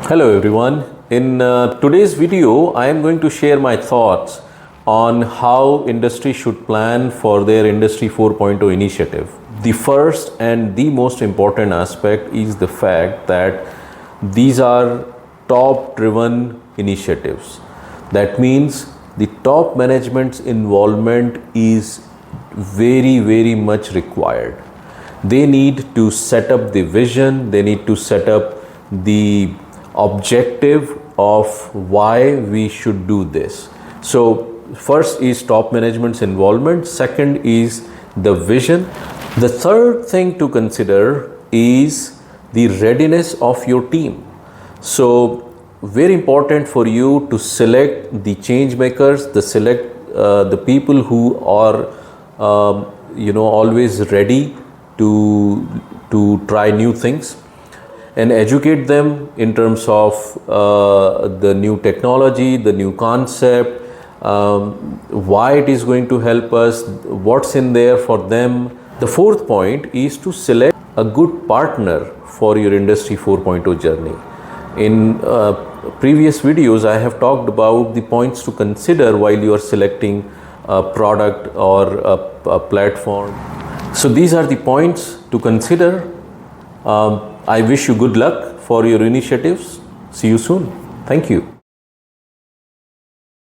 Hello everyone. In today's video, I am going to share my thoughts on how industry should plan for their Industry 4.0 initiative. The first and the most important aspect is the fact that these are top driven initiatives. That means the top management's involvement is very much required. They need to set up the vision, they need to set up the objective of why we should do this. So first is top management's involvement, second is the vision. The third thing to consider is the readiness of your team. So very important for you to select the change makers, the people who are always ready to try new things, and educate them in terms of the new technology, the new concept, why it is going to help us, what's in there for them. The fourth point is to select a good partner for your Industry 4.0 journey. In previous videos, I have talked about the points to consider while you are selecting a product or a platform. So these are the points to consider. I wish you good luck for your initiatives. See you soon. Thank you.